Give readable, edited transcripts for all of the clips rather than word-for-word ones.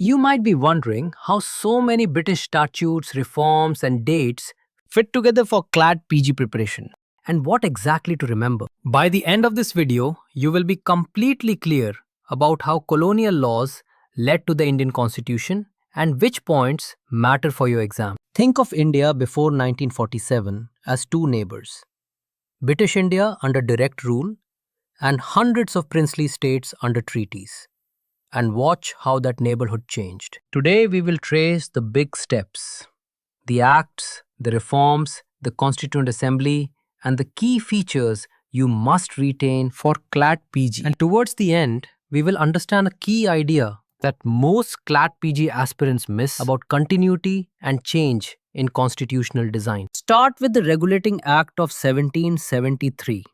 You might be wondering how so many British statutes, reforms, and dates fit together for CLAT PG preparation, and what exactly to remember. By the end of this video, you will be completely clear about how colonial laws led to the Indian Constitution and which points matter for your exam. Think of India before 1947 as two neighbors: British India under direct rule and hundreds of princely states under treaties. And watch how that neighborhood changed. Today, we will trace the big steps: the acts, the reforms, the Constituent Assembly, and the key features you must retain for CLAT PG. And towards the end, we will understand a key idea that most CLAT PG aspirants miss about continuity and change in constitutional design. Start with the Regulating Act of 1773.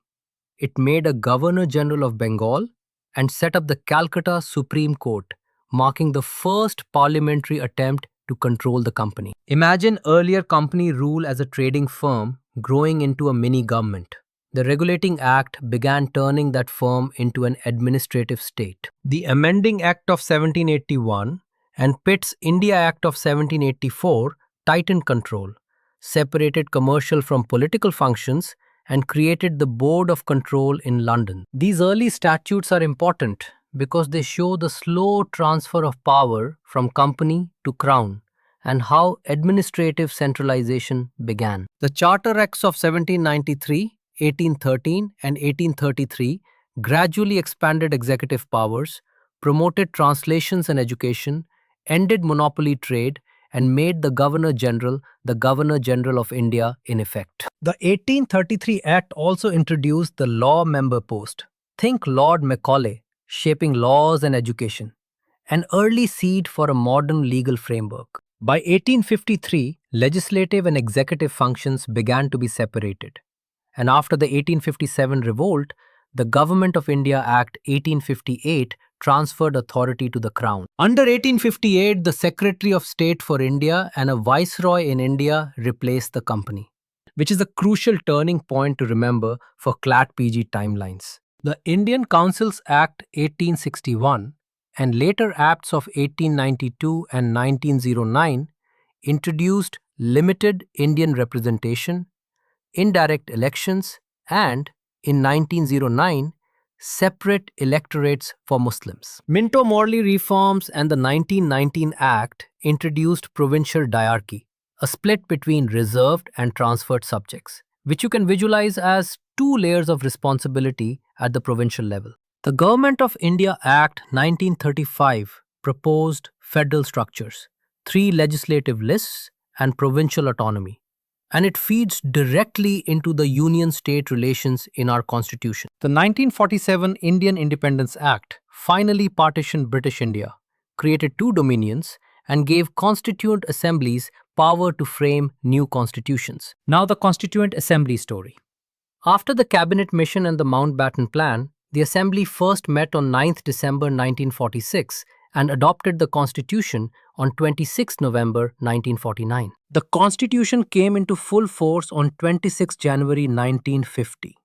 It made a Governor General of Bengal and set up the Calcutta Supreme Court, marking the first parliamentary attempt to control the company. Imagine earlier company rule as a trading firm growing into a mini government. The Regulating Act began turning that firm into an administrative state. The Amending Act of 1781 and Pitt's India Act of 1784 tightened control, separated commercial from political functions, and created the Board of Control in London. These early statutes are important because they show the slow transfer of power from company to crown and how administrative centralization began. The Charter Acts of 1793, 1813, and 1833 gradually expanded executive powers, promoted translations and education, ended monopoly trade, and made the Governor General the Governor General of India in effect. The 1833 Act also introduced the law member post. Think Lord Macaulay, shaping laws and education, an early seed for a modern legal framework. By 1853, legislative and executive functions began to be separated. And after the 1857 revolt, the Government of India Act 1858 transferred authority to the Crown. Under 1858, the Secretary of State for India and a Viceroy in India replaced the company, which is a crucial turning point to remember for CLAT PG timelines. The Indian Councils Act 1861 and later Acts of 1892 and 1909 introduced limited Indian representation, indirect elections, and, in 1909, separate electorates for Muslims. Minto Morley reforms and the 1919 Act introduced provincial diarchy, a split between reserved and transferred subjects, which you can visualize as two layers of responsibility at the provincial level. The Government of India Act 1935 proposed federal structures, 3 legislative lists, and provincial autonomy, and it feeds directly into the union-state relations in our constitution. The 1947 Indian Independence Act finally partitioned British India, created 2 dominions, and gave constituent assemblies power to frame new constitutions. Now the Constituent Assembly story. After the Cabinet Mission and the Mountbatten Plan, the Assembly first met on 9th December 1946 and adopted the Constitution on 26 November 1949. The Constitution came into full force on 26 January 1950,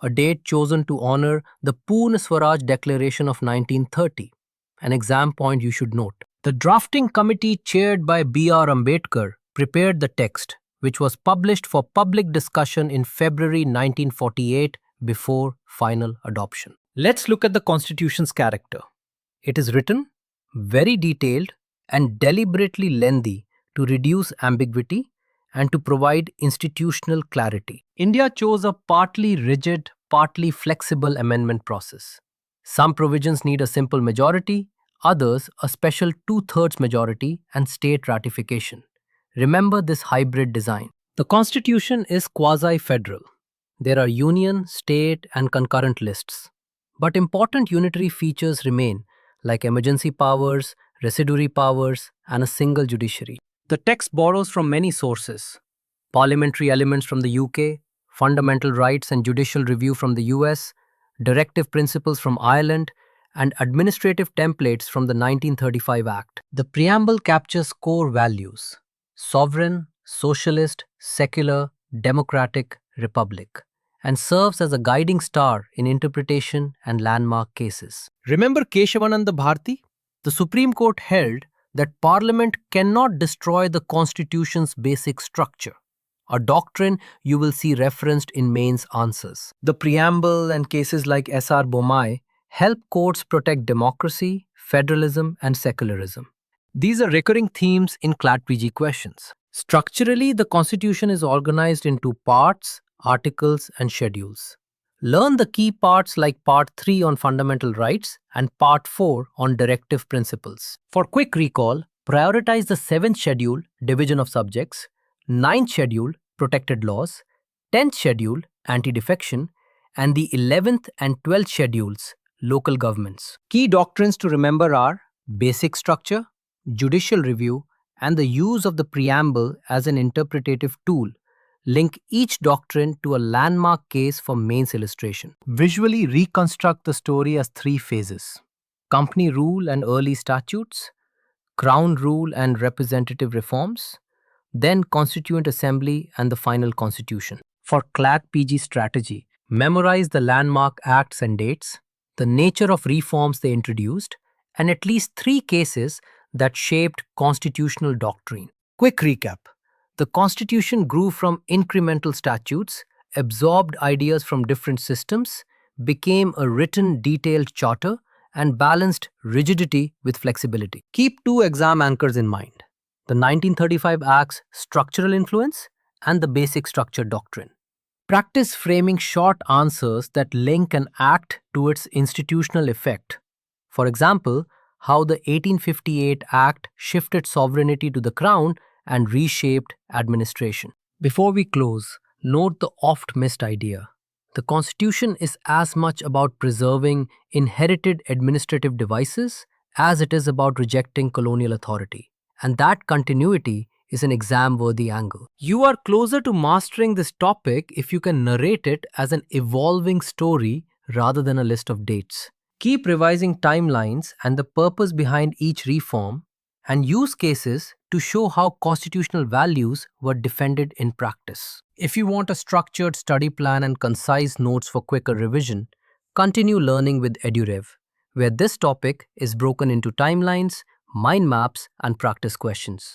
a date chosen to honor the Purna Swaraj Declaration of 1930, an exam point you should note. The drafting committee chaired by B.R. Ambedkar prepared the text, which was published for public discussion in February 1948 before final adoption. Let's look at the Constitution's character. It is written, very detailed, and deliberately lengthy to reduce ambiguity and to provide institutional clarity. India chose a partly rigid, partly flexible amendment process. Some provisions need a simple majority, others a special 2/3 majority and state ratification. Remember this hybrid design. The Constitution is quasi-federal. There are union, state, and concurrent lists. But important unitary features remain, like emergency powers, residuary powers, and a single judiciary. The text borrows from many sources: parliamentary elements from the UK, fundamental rights and judicial review from the US, directive principles from Ireland, and administrative templates from the 1935 Act. The preamble captures core values: sovereign, socialist, secular, democratic, republic, and serves as a guiding star in interpretation and landmark cases. Remember Keshavananda Bharati? The Supreme Court held that Parliament cannot destroy the Constitution's basic structure, a doctrine you will see referenced in mains answers. The preamble and cases like S.R. Bomai help courts protect democracy, federalism, and secularism. These are recurring themes in CLAT PG questions. Structurally, the Constitution is organized into parts, articles, and schedules. Learn the key parts like Part 3 on fundamental rights and Part 4 on directive principles. For quick recall, prioritize the 7th schedule, division of subjects, 9th schedule, protected laws, 10th schedule, anti-defection, and the 11th and 12th schedules, local governments. Key doctrines to remember are basic structure, judicial review, and the use of the preamble as an interpretative tool. Link each doctrine to a landmark case for mains illustration. Visually reconstruct the story as 3 phases: company rule and early statutes, crown rule and representative reforms, then Constituent Assembly and the final Constitution. For CLAT PG strategy, memorize the landmark acts and dates, the nature of reforms they introduced, and at least 3 cases that shaped constitutional doctrine. Quick recap. The Constitution grew from incremental statutes, absorbed ideas from different systems, became a written detailed charter, and balanced rigidity with flexibility. Keep 2 exam anchors in mind: the 1935 Act's structural influence and the basic structure doctrine. Practice framing short answers that link an act to its institutional effect. For example, how the 1858 Act shifted sovereignty to the Crown and reshaped administration. Before we close, note the oft missed idea. The Constitution is as much about preserving inherited administrative devices as it is about rejecting colonial authority. And that continuity is an exam-worthy angle. You are closer to mastering this topic if you can narrate it as an evolving story rather than a list of dates. Keep revising timelines and the purpose behind each reform, and use cases to show how constitutional values were defended in practice. If you want a structured study plan and concise notes for quicker revision, continue learning with EduRev, where this topic is broken into timelines, mind maps, and practice questions.